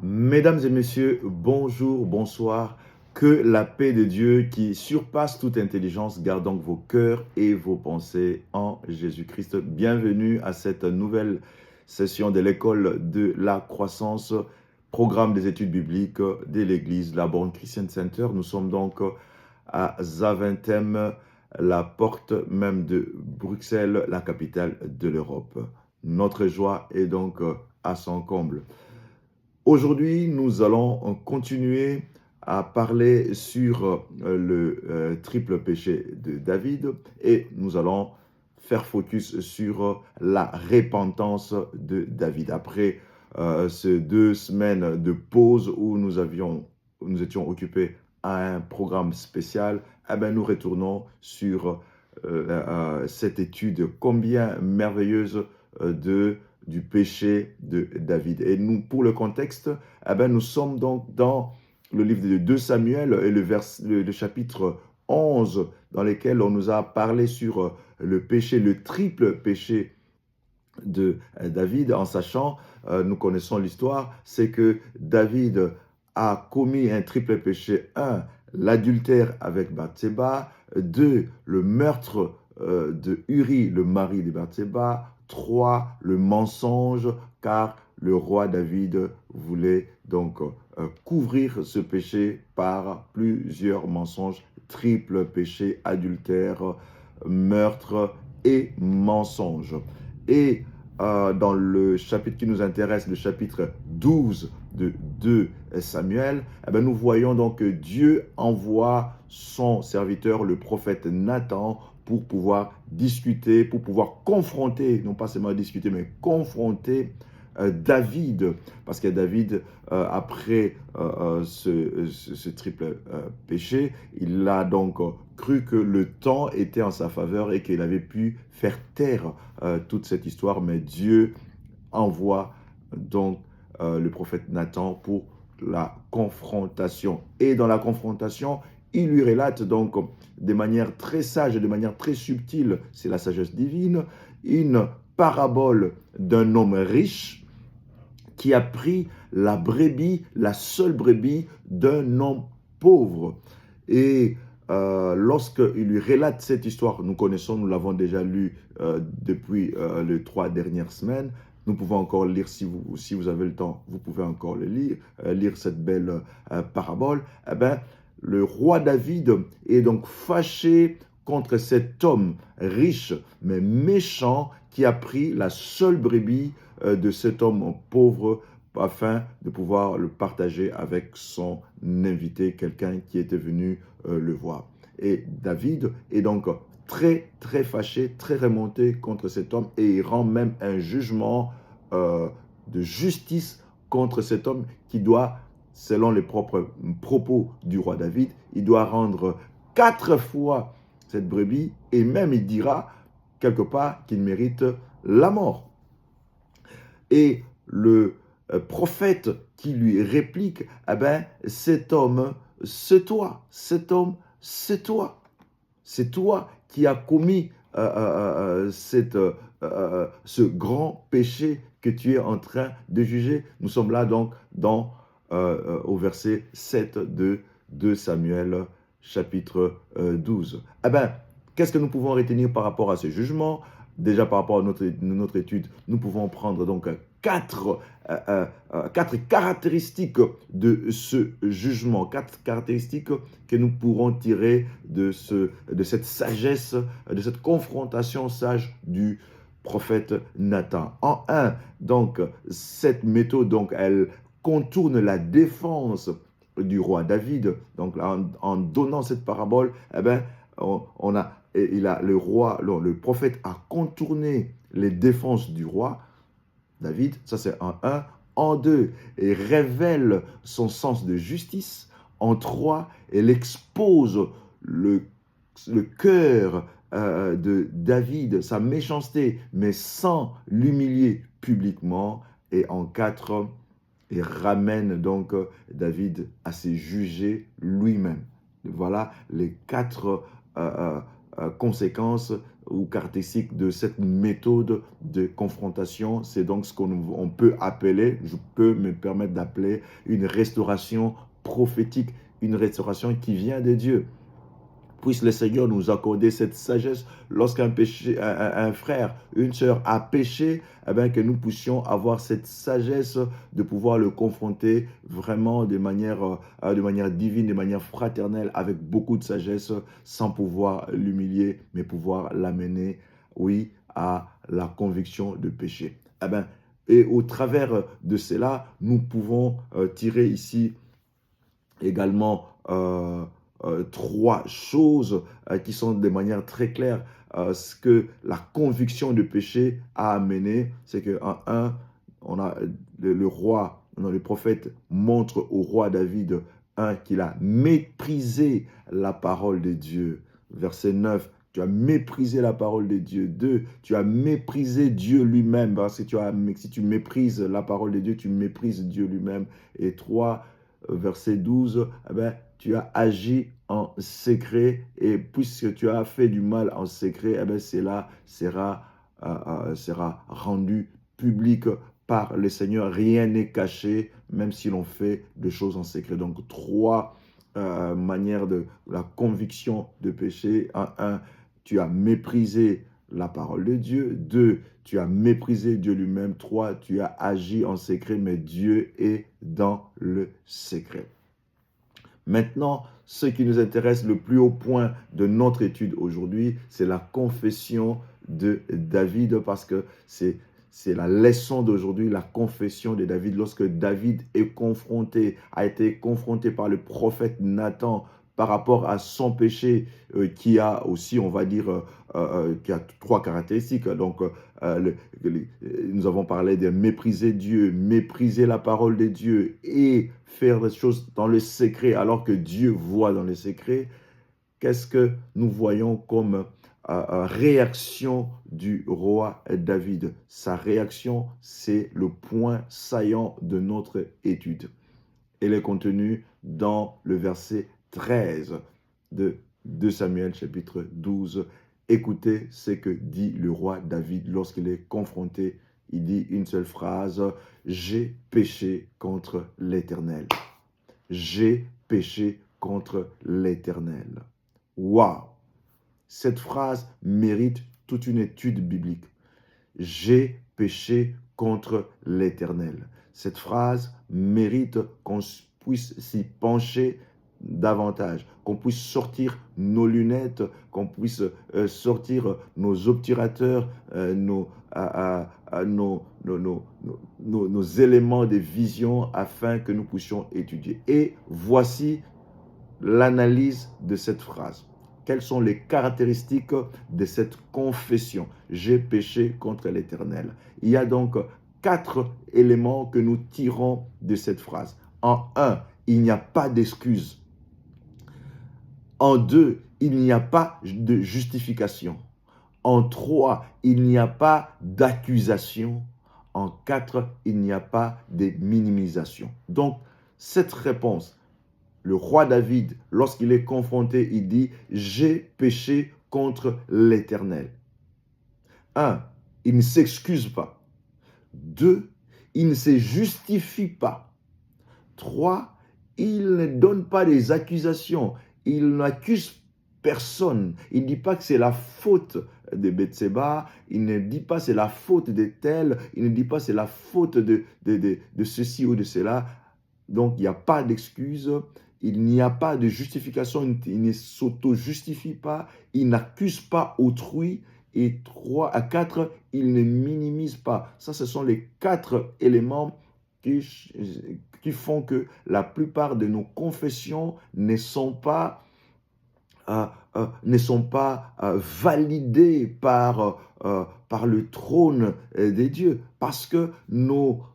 Mesdames et messieurs, bonjour, bonsoir. Que la paix de Dieu qui surpasse toute intelligence garde donc vos cœurs et vos pensées en Jésus-Christ. Bienvenue à cette nouvelle session de l'école de la croissance, programme des études bibliques de l'Église, la Born Christian Center. Nous sommes donc à Zaventem, la porte même de Bruxelles, la capitale de l'Europe. Notre joie est donc à son comble. Aujourd'hui, nous allons continuer à parler sur le triple péché de David et nous allons faire focus sur la repentance de David. Après ces 2 semaines de pause où nous étions occupés à un programme spécial, nous retournons sur cette étude combien merveilleuse du péché de David. Et nous, pour le contexte, nous sommes donc dans le livre de 2 Samuel et le chapitre 11, dans lequel on nous a parlé sur le péché, le triple péché de David, en sachant, nous connaissons l'histoire, c'est que David a commis un triple péché. 1, l'adultère avec Bathséba. 2, le meurtre de Uri, le mari de Bathséba. 3, le mensonge, car le roi David voulait donc couvrir ce péché par plusieurs mensonges. Triple péché, adultère, meurtre et mensonge. Et dans le chapitre qui nous intéresse, le chapitre 12 de 2 Samuel, nous voyons donc que Dieu envoie son serviteur, le prophète Nathan, pour pouvoir discuter, pour pouvoir confronter, non pas seulement discuter, mais confronter David, parce que David, après ce triple péché, il a donc cru que le temps était en sa faveur et qu'il avait pu faire taire toute cette histoire, mais Dieu envoie donc le prophète Nathan pour la confrontation. Et dans la confrontation, il lui relate donc de manière très sage et de manière très subtile, c'est la sagesse divine, une parabole d'un homme riche qui a pris la brebis, la seule brebis d'un homme pauvre. Et lorsqu'il lui relate cette histoire, nous connaissons, nous l'avons déjà lu depuis les 3 dernières semaines. Nous pouvons encore lire, si vous avez le temps, vous pouvez encore le lire cette belle parabole. Le roi David est donc fâché contre cet homme riche mais méchant qui a pris la seule brebis de cet homme pauvre afin de pouvoir le partager avec son invité, quelqu'un qui était venu le voir. Et David est donc très, très fâché, très remonté contre cet homme et il rend même un jugement de justice contre cet homme qui doit, selon les propres propos du roi David, il doit rendre 4 fois cette brebis et même il dira quelque part qu'il mérite la mort. Et le prophète qui lui réplique, cet homme, c'est toi, cet homme, c'est toi. C'est toi qui as commis ce grand péché que tu es en train de juger. Nous sommes là donc au verset 7 de 2 Samuel chapitre 12. Qu'est-ce que nous pouvons retenir par rapport à ce jugement? Déjà par rapport à notre étude, nous pouvons prendre donc quatre caractéristiques de ce jugement, 4 caractéristiques que nous pourrons tirer de cette sagesse, de cette confrontation sage du prophète Nathan. En 1, donc, cette méthode, donc, elle contourne la défense du roi David. Donc, en donnant cette parabole, le prophète a contourné les défenses du roi David, ça c'est en 1. En 2, il révèle son sens de justice. En 3, elle expose le cœur de David, sa méchanceté, mais sans l'humilier publiquement. Et en 4, il ramène donc David à se juger lui-même. Voilà les 4 conséquences ou caractéristique de cette méthode de confrontation. C'est donc ce qu'on peut appeler, je peux me permettre d'appeler une restauration prophétique, une restauration qui vient de Dieu. Puisse le Seigneur nous accorder cette sagesse lorsqu'un un frère, une sœur a péché, eh bien, que nous puissions avoir cette sagesse de pouvoir le confronter vraiment de manière divine, de manière fraternelle, avec beaucoup de sagesse, sans pouvoir l'humilier, mais pouvoir l'amener, oui, à la conviction de péché. Eh bien, et au travers de cela, nous pouvons tirer ici également trois choses qui sont de manière très claire. Ce que la conviction de péché a amené, c'est qu'en on a le roi, le prophète montre au roi David, qu'il a méprisé la parole de Dieu. Verset 9, tu as méprisé la parole de Dieu. 2, tu as méprisé Dieu lui-même. Parce que si tu méprises la parole de Dieu, tu méprises Dieu lui-même. Et 3, verset 12, eh bien, tu as agi en secret, et puisque tu as fait du mal en secret, eh bien, cela sera rendu public par le Seigneur. Rien n'est caché, même si l'on fait des choses en secret. Donc, trois manières de la conviction de péché. 1, tu as méprisé la parole de Dieu. 2, tu as méprisé Dieu lui-même. 3, tu as agi en secret, mais Dieu est dans le secret. Maintenant, ce qui nous intéresse le plus haut point de notre étude aujourd'hui, c'est la confession de David, parce que c'est la leçon d'aujourd'hui, la confession de David. Lorsque David a été confronté par le prophète Nathan par rapport à son péché, qui a aussi, on va dire, qui a trois caractéristiques. Donc, nous avons parlé de mépriser Dieu, mépriser la parole de Dieu et faire des choses dans le secret alors que Dieu voit dans le secret. Qu'est-ce que nous voyons comme réaction du roi David? Sa réaction, c'est le point saillant de notre étude. Elle est contenue dans le verset 13 de 2 Samuel chapitre 12. Écoutez ce que dit le roi David lorsqu'il est confronté. Il dit une seule phrase: « J'ai péché contre l'Éternel. » J'ai péché contre l'Éternel. Waouh! Cette phrase mérite toute une étude biblique. J'ai péché contre l'Éternel. Cette phrase mérite qu'on puisse s'y pencher davantage, qu'on puisse sortir nos lunettes, qu'on puisse sortir nos obturateurs, nos éléments de vision, afin que nous puissions étudier. Et voici l'analyse de cette phrase. Quelles sont les caractéristiques de cette confession? J'ai péché contre l'Éternel. Il y a donc 4 éléments que nous tirons de cette phrase. En 1, il n'y a pas d'excuse. En 2, il n'y a pas de justification. En 3, il n'y a pas d'accusation. En 4, il n'y a pas de minimisation. Donc, cette réponse, le roi David, lorsqu'il est confronté, il dit « J'ai péché contre l'Éternel ». 1, il ne s'excuse pas. 2, il ne se justifie pas. 3, il ne donne pas des accusations. Il n'accuse personne. Il ne dit pas que c'est la faute de Bethséba. Il ne dit pas que c'est la faute de tel. Il ne dit pas que c'est la faute de ceci ou de cela. Donc, il n'y a pas d'excuse. Il n'y a pas de justification. Il ne s'auto-justifie pas. Il n'accuse pas autrui. Et 3 à 4, il ne minimise pas. Ça, ce sont les 4 éléments qui font que la plupart de nos confessions ne sont pas validées par le trône des dieux, parce que nos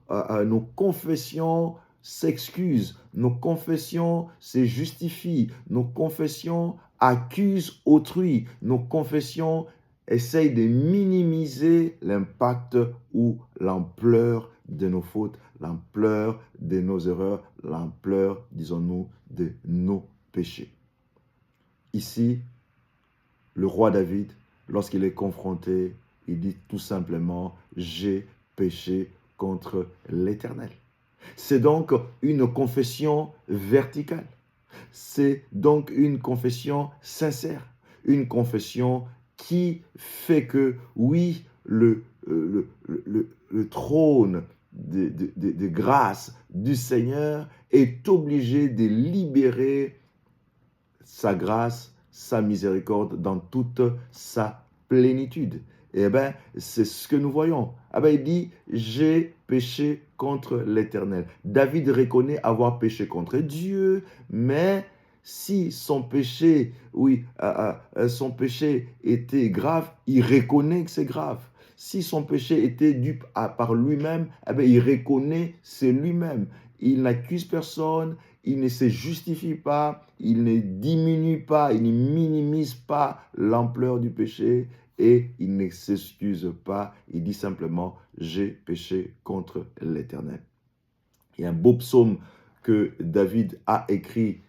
confessions s'excusent, nos confessions se justifient, nos confessions accusent autrui, nos confessions essayent de minimiser l'impact ou l'ampleur de nos fautes, l'ampleur de nos erreurs, l'ampleur, disons-nous, de nos péchés. Ici, le roi David, lorsqu'il est confronté, il dit tout simplement « J'ai péché contre l'Éternel ». C'est donc une confession verticale. C'est donc une confession sincère, une confession qui fait que, oui, le trône de grâce du Seigneur est obligé de libérer sa grâce, sa miséricorde dans toute sa plénitude. Et bien, c'est ce que nous voyons. Ah ben, il dit, j'ai péché contre l'Éternel. David reconnaît avoir péché contre Dieu, mais si son péché, oui, son péché était grave, il reconnaît que c'est grave. Si son péché était dû par lui-même, eh bien, il reconnaît c'est lui-même. Il n'accuse personne, il ne se justifie pas, il ne diminue pas, il ne minimise pas l'ampleur du péché et il ne s'excuse pas. Il dit simplement « J'ai péché contre l'Éternel ». Il y a un beau psaume que David a écrit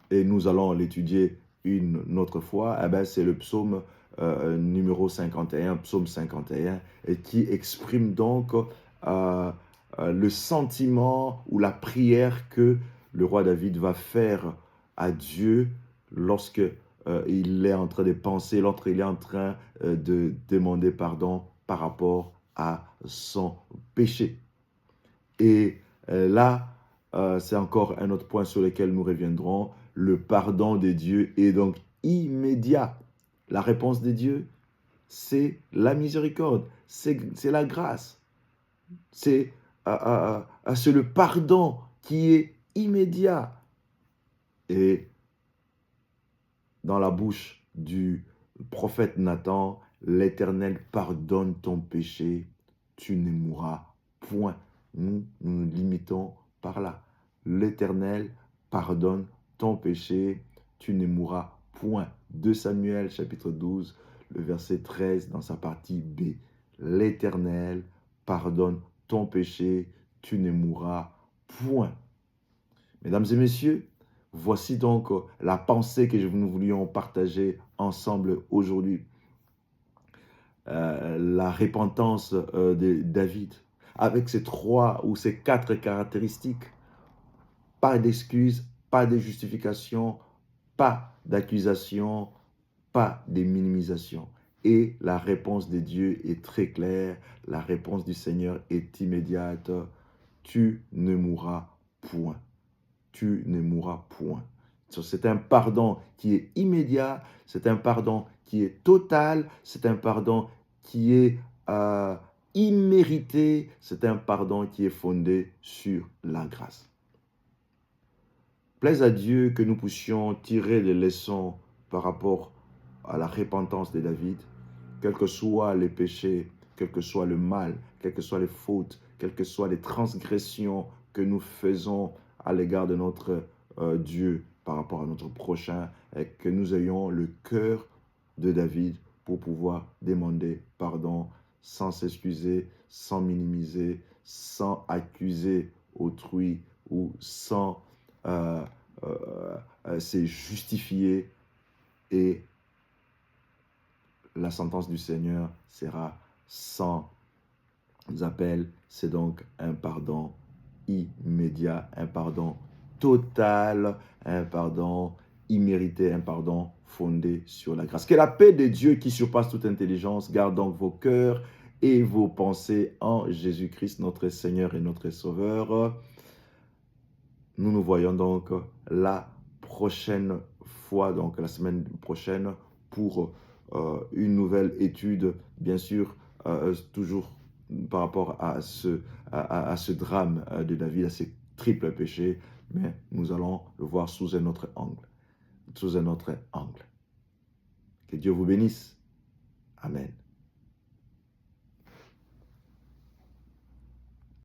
et nous allons l'étudier une autre fois. Eh ben, c'est le psaume numéro 51, psaume 51, et qui exprime donc le sentiment ou la prière que le roi David va faire à Dieu lorsque il est en train de penser, lorsqu'il est en train de demander pardon par rapport à son péché. Et là, c'est encore un autre point sur lequel nous reviendrons. Le pardon de Dieu est donc immédiat. La réponse de Dieu, c'est la miséricorde, c'est la grâce. C'est le pardon qui est immédiat. Et dans la bouche du prophète Nathan, l'Éternel pardonne ton péché, tu ne mourras point. Nous nous limitons par là. L'Éternel pardonne ton péché, tu ne mourras point. 2 Samuel chapitre 12, le verset 13 dans sa partie B. L'Éternel pardonne ton péché, tu ne mourras point. Mesdames et messieurs, voici donc la pensée que nous voulions partager ensemble aujourd'hui. La repentance de David, avec ces 3 ou ces 4 caractéristiques. Pas d'excuses, pas de justification, pas d'accusation, pas de minimisation. Et la réponse de Dieu est très claire, la réponse du Seigneur est immédiate. Tu ne mourras point. Tu ne mourras point. C'est un pardon qui est immédiat, c'est un pardon qui est total, c'est un pardon qui est immérité, c'est un pardon qui est fondé sur la grâce. Plaise à Dieu que nous puissions tirer des leçons par rapport à la repentance de David, quels que soient les péchés, quel que soit le mal, quelles que soient les fautes, quelles que soient les transgressions que nous faisons à l'égard de notre Dieu par rapport à notre prochain, et que nous ayons le cœur de David pour pouvoir demander pardon sans s'excuser, sans minimiser, sans accuser autrui ou sans se justifier, et la sentence du Seigneur sera sans appel. C'est donc un pardon immédiat, un pardon total, un pardon immérité, un pardon fondé sur la grâce. Que la paix de Dieu qui surpasse toute intelligence garde donc vos cœurs et vos pensées en Jésus-Christ, notre Seigneur et notre Sauveur. Nous nous voyons donc la prochaine fois, donc la semaine prochaine, pour une nouvelle étude, bien sûr, toujours par rapport à ce drame de David, à ces triples péchés, mais nous allons le voir sous un autre angle. Que Dieu vous bénisse. Amen.